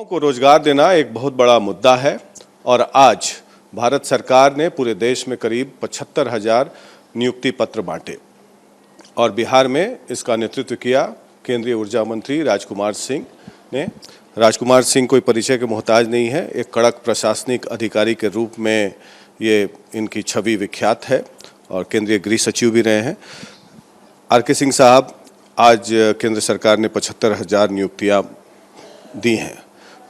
युवाओं को रोजगार देना एक बहुत बड़ा मुद्दा है और आज भारत सरकार ने पूरे देश में करीब 75,000 नियुक्ति पत्र बांटे और बिहार में इसका नेतृत्व किया केंद्रीय ऊर्जा मंत्री राजकुमार सिंह ने। राजकुमार सिंह कोई परिचय के मोहताज नहीं है, एक कड़क प्रशासनिक अधिकारी के रूप में ये इनकी छवि विख्यात है और केंद्रीय गृह सचिव भी रहे हैं। आर.के. सिंह साहब, आज केंद्र सरकार ने 75,000 नियुक्तियां दी हैं,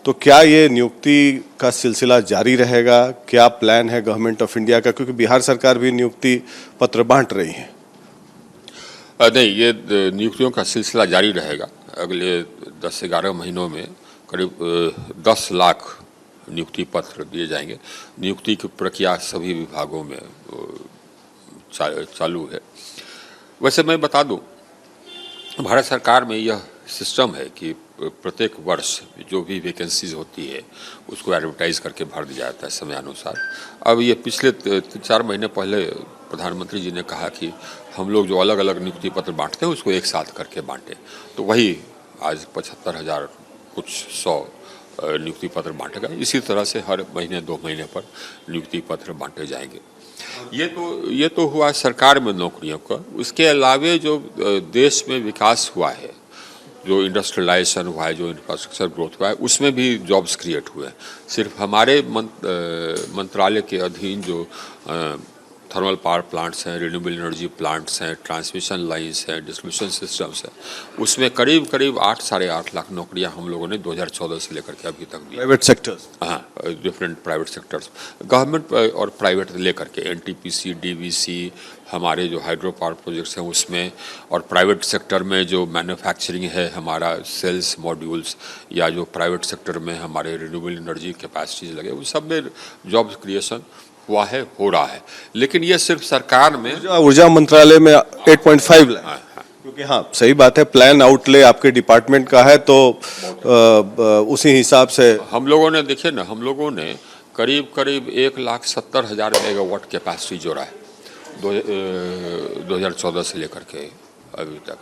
तो क्या ये नियुक्ति का सिलसिला जारी रहेगा? क्या प्लान है गवर्नमेंट ऑफ इंडिया का, क्योंकि बिहार सरकार भी नियुक्ति पत्र बांट रही है? नहीं, ये नियुक्तियों का सिलसिला जारी रहेगा। अगले 10 से 11 महीनों में करीब 10 लाख नियुक्ति पत्र दिए जाएंगे। नियुक्ति की प्रक्रिया सभी विभागों में चालू है। वैसे मैं बता दूं, भारत सरकार में यह सिस्टम है कि प्रत्येक वर्ष जो भी वैकेंसीज होती है उसको एडवर्टाइज करके भर दिया जाता है समयानुसार। अब ये पिछले 3-4 महीने पहले प्रधानमंत्री जी ने कहा कि हम लोग जो अलग अलग नियुक्ति पत्र बांटते हैं उसको एक साथ करके बांटें, तो वही आज 75,000 कुछ 100 नियुक्ति पत्र बांटे गए। इसी तरह से हर महीने 2 महीने पर नियुक्ति पत्र बांटे जाएंगे। ये तो हुआ सरकार में नौकरियों का। उसके अलावे जो देश में विकास हुआ है, जो इंडस्ट्रियलाइजेशन हुआ है, जो इंफ्रास्ट्रक्चर ग्रोथ हुआ है, उसमें भी जॉब्स क्रिएट हुए हैं। सिर्फ हमारे मंत्रालय के अधीन जो थर्मल पावर प्लांट्स हैं, रिन्यूएबल एनर्जी प्लांट्स हैं, ट्रांसमिशन लाइन्स हैं, डिस्ट्रीब्यूशन सिस्टम्स हैं, उसमें करीब 8-8.5 लाख नौकरियां हम लोगों ने 2014 से लेकर के अभी तक दी। प्राइवेट सेक्टर्स, हाँ, डिफरेंट प्राइवेट सेक्टर्स, गवर्नमेंट और प्राइवेट लेकर के, एनटीपीसी, डीवीसी, हमारे जो हाइड्रो पावर प्रोजेक्ट्स हैं उसमें, और प्राइवेट सेक्टर में जो मैन्युफैक्चरिंग है हमारा सेल्स मॉड्यूल्स, या जो प्राइवेट सेक्टर में हमारे रिन्यूएबल एनर्जी कैपेसिटीज लगे, उन सब में जॉब क्रिएशन हुआ है, हो रहा है। लेकिन ये सिर्फ सरकार में, ऊर्जा मंत्रालय में 8.5 लाख, क्योंकि हाँ सही बात है, प्लान आउटले आपके डिपार्टमेंट का है तो उसी हिसाब से हम लोगों ने, देखिए ना, हम लोगों ने करीब 1,70,000 मेगावाट कैपेसिटी जोड़ा है 2014 से लेकर के अभी तक,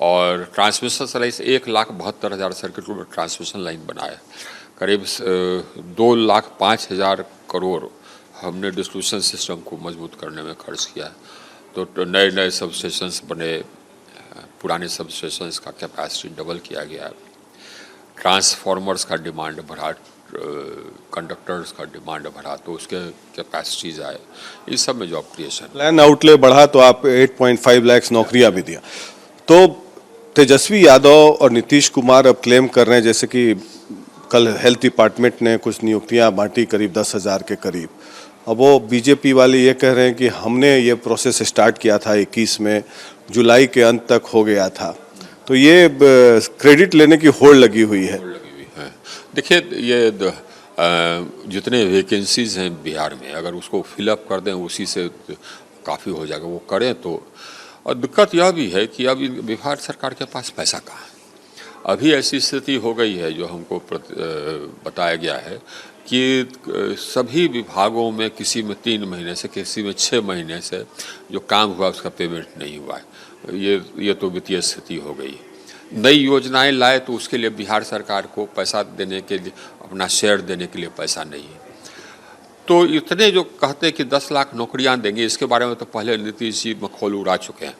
और ट्रांसमिशन लाइन 1,72,000 सर्किट में ट्रांसमिशन लाइन बनाया। करीब 2,05,000 करोड़ हमने डिस्ट्रीब्यूशन सिस्टम को मजबूत करने में खर्च किया है। तो नए सब स्टेशंस बने, पुराने सब स्टेशंस का कैपेसिटी डबल किया गया है, ट्रांसफार्मर्स का डिमांड बढ़ा, कंडक्टर्स का डिमांड बढ़ा, तो उसके कैपेसिटीज आए, इस सब में जॉब क्रिएशन। प्लान आउटले बढ़ा तो आप 8.5 लाख नौकरियां भी दिया। तो तेजस्वी यादव और नीतीश कुमार अब क्लेम कर रहे हैं, जैसे कि कल हेल्थ डिपार्टमेंट ने कुछ नियुक्तियां बांटी करीब 10,000 के करीब। अब वो बीजेपी वाले ये कह रहे हैं कि हमने ये प्रोसेस स्टार्ट किया था 21 में, जुलाई के अंत तक हो गया था, तो ये क्रेडिट लेने की होड़ लगी हुई है। देखिए, ये जितने वैकेंसीज हैं बिहार में, अगर उसको फिलअप कर दें उसी से काफ़ी हो जाएगा, वो करें तो। और दिक्कत यह भी है कि अभी बिहार सरकार के पास पैसा कहाँ है। अभी ऐसी स्थिति हो गई है, जो हमको बताया गया है कि सभी विभागों में किसी में 3 महीने से, किसी में 6 महीने से जो काम हुआ उसका पेमेंट नहीं हुआ है। ये तो वित्तीय स्थिति हो गई। नई योजनाएं लाए तो उसके लिए बिहार सरकार को पैसा देने के लिए, अपना शेयर देने के लिए पैसा नहीं है। तो इतने जो कहते हैं कि 10 लाख नौकरियां देंगे, इसके बारे में तो पहले नीतीश जी मखौल उड़ा चुके हैं।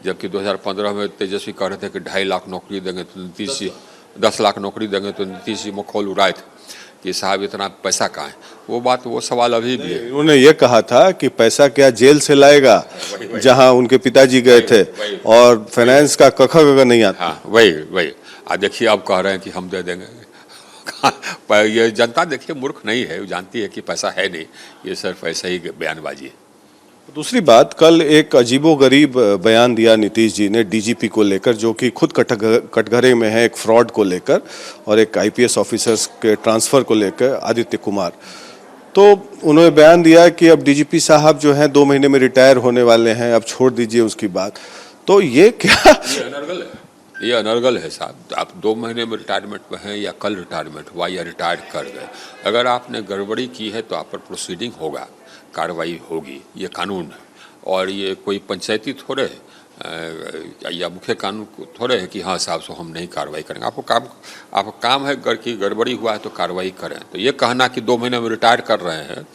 जबकि 2015 में तेजस्वी कह रहे थे कि 2.5 लाख नौकरी देंगे, तो नीतीश जी 10 लाख नौकरी देंगे, तो नीतीश जी मखौल उड़ाए थे कि साहब इतना पैसा कहाँ है। वो सवाल अभी भी है। उन्होंने ये कहा था कि पैसा क्या जेल से लाएगा, जहां उनके पिताजी गए थे, और फाइनेंस का कख अगर नहीं आता। हाँ, वही आज देखिए, अब कह रहे हैं कि हम दे देंगे। ये जनता देखिए मूर्ख नहीं है, वो जानती है कि पैसा है नहीं, ये सिर्फ ऐसा ही बयानबाजी है। दूसरी बात, कल एक अजीबोगरीब बयान दिया नीतीश जी ने डीजीपी को लेकर, जो कि खुद कटघरे में है, एक फ्रॉड को लेकर और एक आईपीएस ऑफिसर्स के ट्रांसफ़र को लेकर, आदित्य कुमार। तो उन्होंने बयान दिया कि अब डीजीपी साहब जो हैं 2 महीने में रिटायर होने वाले हैं, अब छोड़ दीजिए उसकी बात। तो ये क्या, ये अनर्गल है साहब। आप 2 महीने में रिटायरमेंट में हैं, या कल रिटायरमेंट हुआ, या रिटायर कर गए, अगर आपने गड़बड़ी की है तो आप पर प्रोसीडिंग होगा, कार्रवाई होगी, ये कानून है। और ये कोई पंचायती थोड़े या मुख्य कानून थोड़े है कि हाँ साहब सो हम नहीं कार्रवाई करेंगे। आपका काम है कि गड़बड़ी हुआ है तो कार्रवाई करें। तो ये कहना कि 2 महीने में रिटायर कर रहे हैं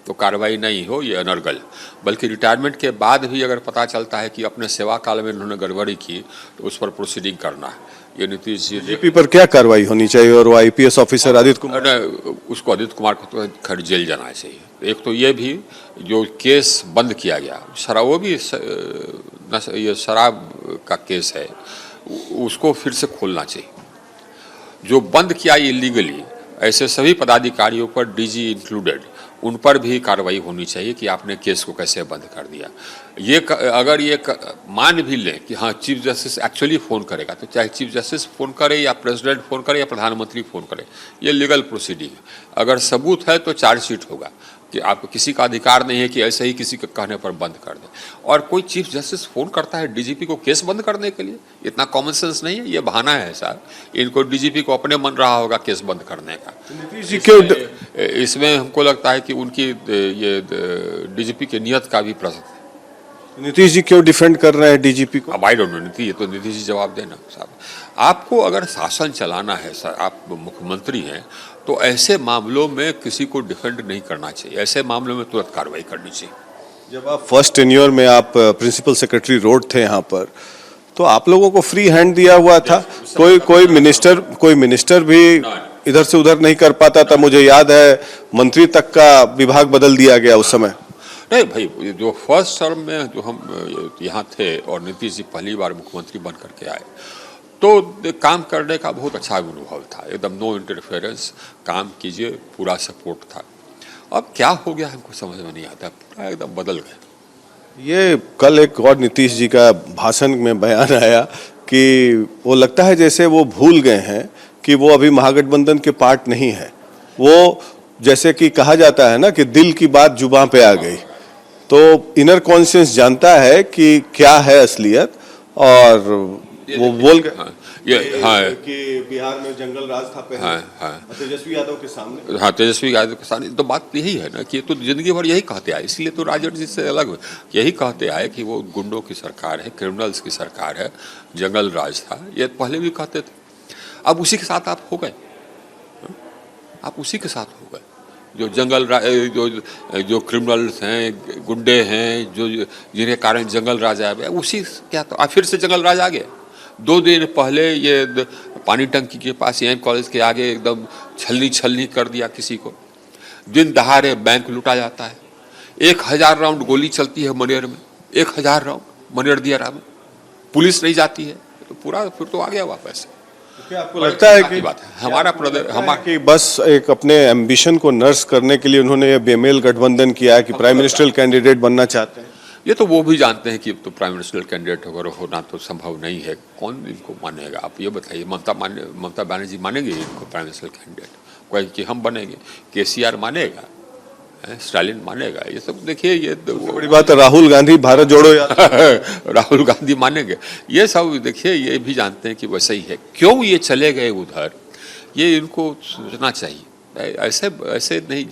तो कार्रवाई नहीं हो, ये अनर्गल। बल्कि रिटायरमेंट के बाद भी अगर पता चलता है कि अपने सेवा काल में उन्होंने गड़बड़ी की तो उस पर प्रोसीडिंग करना है। ये नीतीश जी डीजीपी पर क्या कार्रवाई होनी चाहिए और वो आईपीएस ऑफिसर आदित्य कुमार, उसको आदित्य कुमार को तो खैर जेल जाना चाहिए। एक तो ये भी जो केस बंद किया गया शराब, वो भी ये शराब का केस है, उसको फिर से खोलना चाहिए। जो बंद किया इलीगली, ऐसे सभी पदाधिकारियों पर डीजी इंक्लूडेड, उन पर भी कार्रवाई होनी चाहिए कि आपने केस को कैसे बंद कर दिया। ये अगर ये मान भी लें कि हाँ चीफ जस्टिस एक्चुअली फ़ोन करेगा, तो चाहे चीफ जस्टिस फ़ोन करे या प्रेसिडेंट फ़ोन करे या प्रधानमंत्री फ़ोन करे, ये लीगल प्रोसीडिंग है। अगर सबूत है तो चार्जशीट होगा कि आपको किसी का अधिकार नहीं है कि ऐसे ही किसी के कहने पर बंद कर दे। और कोई चीफ जस्टिस फ़ोन करता है डीजीपी को केस बंद करने के लिए, इतना कॉमन सेंस नहीं है, ये बहाना है साहब। इनको डीजीपी को अपने मन रहा होगा केस बंद करने का। नीतीश जी क्यों इसमें हमको लगता है कि उनकी ये डीजीपी की नियत का भी प्रश्न है। नीतीश जी क्यों डिफेंड कर रहे हैं डीजीपी को? अब आई डोंट नो, नीतीश ये तो नीतीश जी जवाब देना साहब। आपको अगर शासन चलाना है सर, आप मुख्यमंत्री हैं, तो ऐसे मामलों में किसी को डिफेंड नहीं करना चाहिए। ऐसे मामलों में तुरंत कार्रवाई करनी चाहिए। जब आप फर्स्ट टेन्योर में आप प्रिंसिपल सेक्रेटरी रोड थे यहाँ पर, तो आप लोगों को फ्री हैंड दिया हुआ था। कोई मिनिस्टर भी इधर से उधर नहीं कर पाता था। मुझे याद है मंत्री तक का विभाग बदल दिया गया उस समय। नहीं भाई, जो फर्स्ट टर्म में जो हम यहाँ थे और नीतीश जी पहली बार मुख्यमंत्री बन करके आए, तो काम करने का बहुत अच्छा अनुभव था। एकदम नो इंटरफेरेंस, काम कीजिए, पूरा सपोर्ट था। अब क्या हो गया हमको समझ में नहीं आता, पूरा एकदम बदल गया। ये कल एक और नीतीश जी का भाषण में बयान आया कि वो लगता है जैसे वो भूल गए हैं कि वो अभी महागठबंधन के पार्ट नहीं है। वो जैसे कि कहा जाता है ना कि दिल की बात जुबान पे आ गई, तो इनर कॉन्शियस जानता है कि क्या है असलियत, और वो बोल गए कि बिहार में जंगल राज था पहले तेजस्वी यादव के सामने। हाँ, तेजस्वी यादव के सामने। तो बात यही है ना कि ये तो जिंदगी भर यही कहते आए, इसलिए तो राजद जी से अलग यही कहते आए कि वो गुंडों की सरकार है, क्रिमिनल्स की सरकार है, जंगल राज था। ये पहले भी कहते थे। अब उसी के साथ आप हो गए, आप उसी के साथ हो गए। जो जो क्रिमिनल्स हैं, गुंडे हैं, जो जिनके कारण जंगल राज आया, उसी क्या तो फिर से जंगल राज आ गया। 2 दिन पहले ये पानी टंकी के पास एम कॉलेज के आगे एकदम छलनी कर दिया किसी को। दिन दहाड़े बैंक लूटा जाता है। 1000 राउंड गोली चलती है मनेर में, 1000 राउंड मनेर दियारा में, पुलिस नहीं जाती है। तो पूरा फिर तो आ गया वापस। क्या आपको लगता है कि बात है हमारा कि बस एक अपने एम्बिशन को नर्स करने के लिए उन्होंने ये बेमेल गठबंधन किया है कि प्राइम मिनिस्टर कैंडिडेट बनना चाहते हैं? ये तो वो भी जानते हैं कि तो प्राइम मिनिस्टर कैंडिडेट अगर होना तो संभव नहीं है। कौन इनको मानेगा? आप ये बताइए। ममता बनर्जी मानेंगे इनको प्राइम मिनिस्टर कैंडिडेट? कोई कि हम बनेंगे? केसीआर मानेगा? स्टालिन मानेगा? ये सब देखिए, ये बड़ी बात है। राहुल गांधी भारत जोड़ो राहुल गांधी मानेंगे? ये सब देखिए, ये भी जानते हैं कि वैसे ही है। क्यों ये चले गए उधर, ये इनको सोचना चाहिए। ऐसे नहीं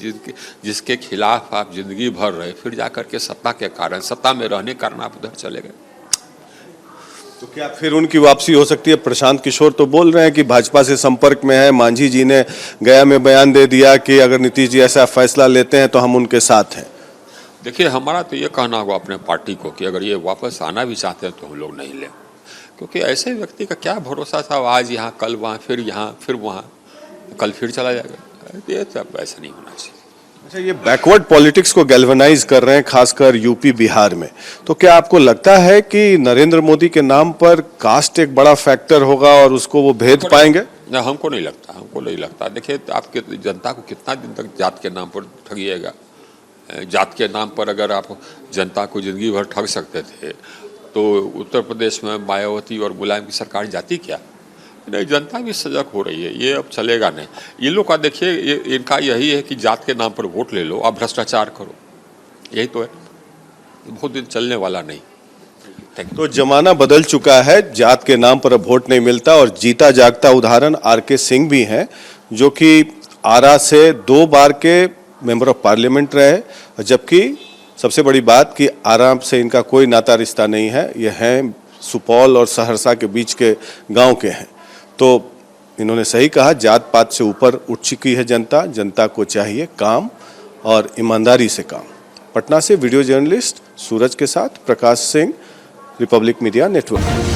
जिसके खिलाफ आप जिंदगी भर रहे, फिर जाकर के सत्ता के कारण, सत्ता में रहने के कारण आप उधर चले गए। तो क्या फिर उनकी वापसी हो सकती है? प्रशांत किशोर तो बोल रहे हैं कि भाजपा से संपर्क में है। मांझी जी ने गया में बयान दे दिया कि अगर नीतीश जी ऐसा फैसला लेते हैं तो हम उनके साथ हैं। देखिए, हमारा तो ये कहना होगा अपने पार्टी को कि अगर ये वापस आना भी चाहते हैं तो हम लोग नहीं लें, क्योंकि ऐसे व्यक्ति का क्या भरोसा था, आज यहाँ कल वहाँ, फिर यहाँ फिर वहाँ, कल फिर चला जाएगा। ये सब ऐसा नहीं होना चाहिए। अच्छा, ये बैकवर्ड पॉलिटिक्स को गैल्वेनाइज कर रहे हैं खासकर यूपी बिहार में, तो क्या आपको लगता है कि नरेंद्र मोदी के नाम पर कास्ट एक बड़ा फैक्टर होगा और उसको वो भेद पाएंगे? नहीं, हमको नहीं लगता। देखिए, आपके जनता को कितना दिन तक जात के नाम पर ठगिएगा? जात के नाम पर अगर आप जनता को जिंदगी भर ठग सकते थे, तो उत्तर प्रदेश में मायावती और मुलायम की सरकार जाती क्या? नहीं, जनता भी सजग हो रही है। ये अब चलेगा नहीं। ये लोग का देखिए, इनका यही है कि जात के नाम पर वोट ले लो, आप भ्रष्टाचार करो, यही तो है। बहुत दिन चलने वाला नहीं। तो जमाना बदल चुका है, जात के नाम पर अब वोट नहीं मिलता। और जीता जागता उदाहरण आर.के. सिंह भी हैं, जो कि आरा से 2 बार के मेंबर ऑफ पार्लियामेंट रहे, जबकि सबसे बड़ी बात कि आरा से इनका कोई नाता रिश्ता नहीं है। ये हैं सुपौल और सहरसा के बीच के गांव के हैं। तो इन्होंने सही कहा, जात पात से ऊपर उठ चुकी है जनता। जनता को चाहिए काम और ईमानदारी से काम। पटना से वीडियो जर्नलिस्ट सूरज के साथ Prakash Singh, Republic media network.